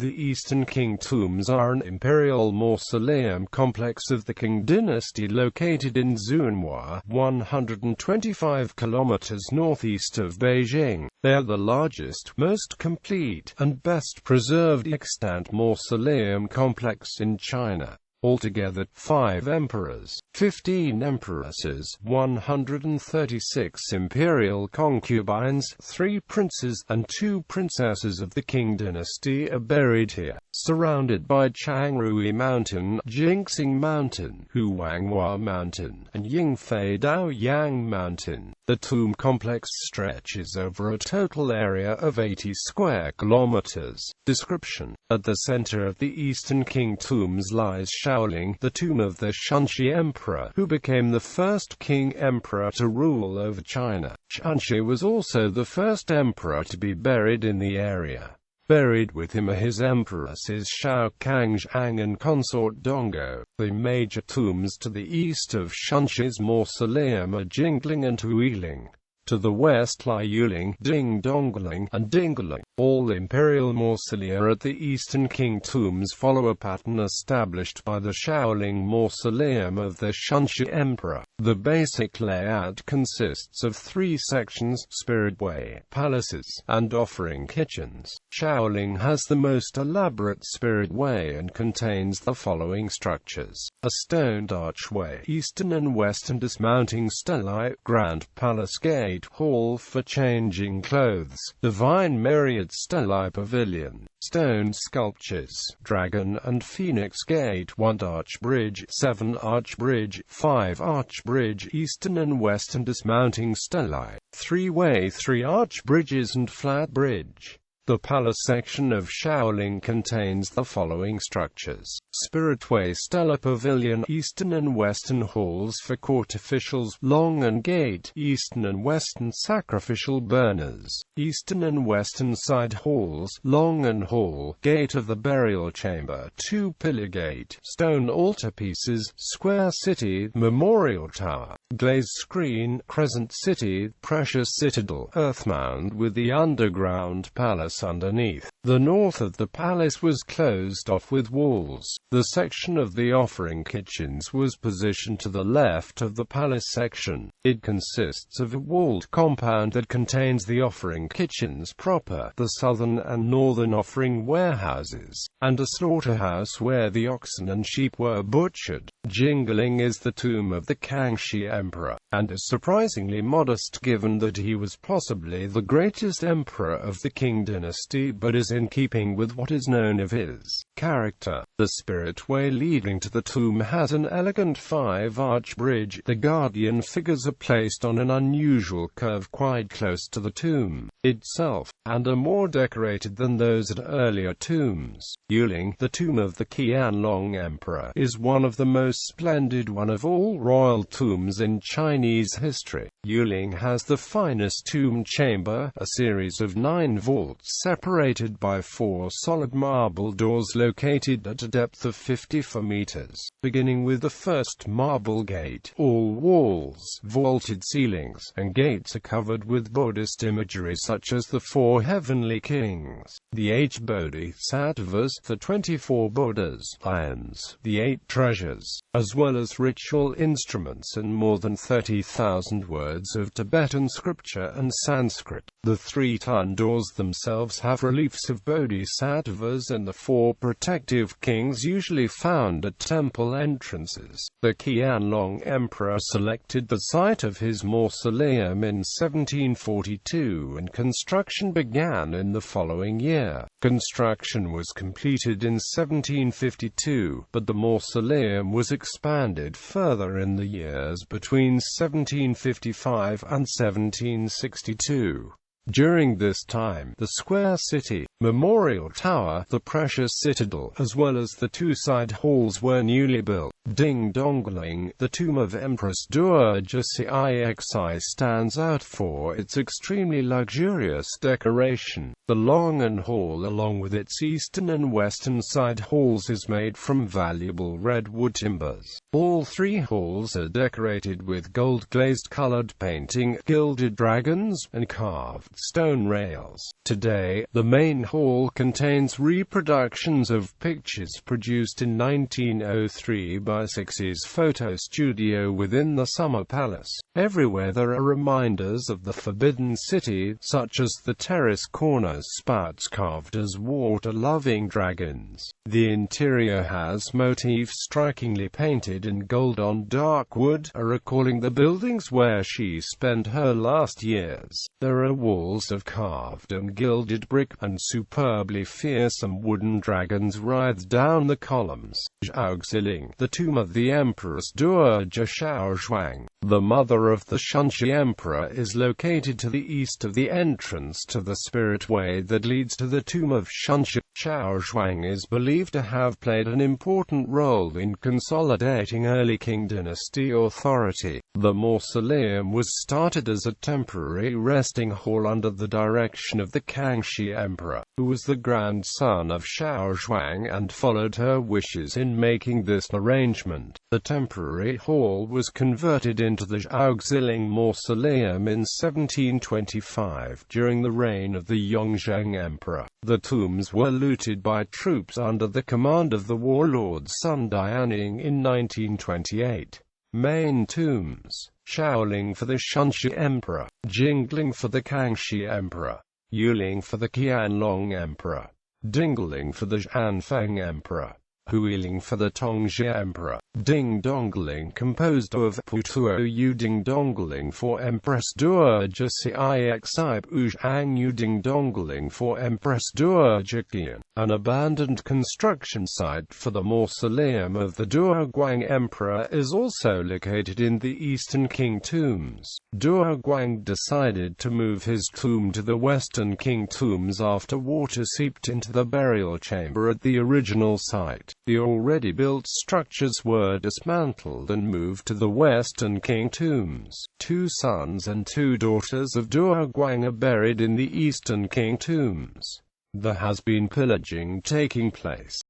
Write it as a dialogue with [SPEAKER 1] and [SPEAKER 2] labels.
[SPEAKER 1] The Eastern Qing tombs are an imperial mausoleum complex of the Qing dynasty located in Zunhua, 125 kilometers northeast of Beijing. They are the largest, most complete, and best preserved extant mausoleum complex in China. Altogether, 5 emperors, 15 empresses, 136 imperial concubines, 3 princes, and 2 princesses of the Qing dynasty are buried here, surrounded by Changrui Mountain, Jinxing Mountain, Huanghua Mountain, and Yingfei Daoyang Mountain. The tomb complex stretches over a total area of 80 square kilometers. Description: at the center of the Eastern Qing tombs lies Shaoling, the tomb of the Shunxi Emperor, who became the first Qing emperor to rule over China. Shunxi was also the first emperor to be buried in the area. Buried with him are his empresses Shao Kangzhang and consort Donggo. The major tombs to the east of Shunxi's mausoleum are Jingling and Huiling. To the west lie Yuling, Dingdongling, and Dingling. All imperial mausolea at the Eastern Qing tombs follow a pattern established by the Shaoling mausoleum of the Shunxi Emperor. The basic layout consists of 3 sections: spirit way, palaces, and offering kitchens. Shaoling has the most elaborate spirit way and contains the following structures: a stoned archway, eastern and western dismounting stelae, grand palace gate, hall for changing clothes, divine myriad stelae pavilion, stone sculptures, dragon and phoenix gate, 1 arch bridge, 7 arch bridge, 5 arch bridge, eastern and western dismounting stelae, 3-way 3 arch bridges and flat bridge. The palace section of Shaoling contains the following structures: Spiritway Stela Pavilion, eastern and western halls for court officials, long and gate, eastern and western sacrificial burners, eastern and western side halls, long and hall, gate of the burial chamber, 2 pillar gate, stone altarpieces, square city, memorial tower, glazed screen, crescent city, precious citadel, earth mound with the underground palace underneath. The north of the palace was closed off with walls. The section of the offering kitchens was positioned to the left of the palace section. It consists of a walled compound that contains the offering kitchens proper, the southern and northern offering warehouses, and a slaughterhouse where the oxen and sheep were butchered. Jingling is the tomb of the Kangxi Emperor, and is surprisingly modest given that he was possibly the greatest emperor of the Qing dynasty, but is in keeping with what is known of his character. The spirit way leading to the tomb has an elegant 5-arch bridge. The guardian figures are placed on an unusual curve quite close to the tomb itself, and are more decorated than those at earlier tombs. Yuling, the tomb of the Qianlong Emperor, is one of the most splendid one of all royal tombs in Chinese history. Yuling has the finest tomb chamber, a series of 9 vaults separated by 4 solid marble doors located at a depth of 54 meters. Beginning with the first marble gate, all walls, vaulted ceilings, and gates are covered with Buddhist imagery such as the 4 heavenly kings, the 8 bodhisattvas, the 24 Buddhas, lions, the 8 treasures, as well as ritual instruments and more than 30,000 words of Tibetan scripture and Sanskrit. The 3-ton doors themselves have reliefs of bodhisattvas and the 4 protective kings usually found at temple entrances. The Qianlong Emperor selected the site of his mausoleum in 1742 and construction began in the following year. Construction was completed in 1752, but the mausoleum was expanded further in the years between 1755 and 1762. During this time, the square city, memorial tower, the precious citadel, as well as the 2 side halls were newly built. Ding-dongling, the tomb of Empress Dowager-Cixi stands out for its extremely luxurious decoration. The long hall along with its eastern and western side halls is made from valuable redwood timbers. All three halls are decorated with gold-glazed colored painting, gilded dragons, and carved stone rails. Today, the main hall contains reproductions of pictures produced in 1903 by Cixi's photo studio within the Summer Palace. Everywhere there are reminders of the Forbidden City, such as the terrace corners spouts carved as water-loving dragons. The interior has motifs strikingly painted in gold on dark wood, recalling the buildings where she spent her last years. There are walls of carved and gilded brick, and superbly fearsome wooden dragons writhe down the columns. Zhaoxiling, the tomb of the Empress Dowager Shaozhuang, the mother of the Shunxi Emperor, is located to the east of the entrance to the Spirit Way that leads to the tomb of Shunxi. Shaozhuang is believed to have played an important role in consolidating early Qing dynasty authority. The mausoleum was started as a temporary resting hall under the direction of the Kangxi Emperor, who was the grandson of Shaozhuang and followed her wishes in making this arrangement. The temporary hall was converted into the Zhaoxiling Mausoleum in 1725 during the reign of the Yongzheng Emperor. The tombs were looted by troops under the command of the warlord Sun Dianing in 1928. Main tombs: Shaoling for the Shunxi Emperor, Jingling for the Kangxi Emperor, Yuling for the Qianlong Emperor, Dingling for the Zhanfeng Emperor, Huiling for the Tongzhi Emperor. Ding-dongling, composed of Putuo Yu Ding-dongling for Empress Dowager Cixi Uzhang Yu Ding-dongling for Empress Dowager Qian. An abandoned construction site for the mausoleum of the Dowaguang Emperor is also located in the Eastern Qing tombs. Dowaguang decided to move his tomb to the Western Qing tombs after water seeped into the burial chamber at the original site. The already built structures were dismantled and moved to the Western Qing tombs. 2 sons and 2 daughters of Dowaguang are buried in the Eastern Qing tombs. There has been pillaging taking place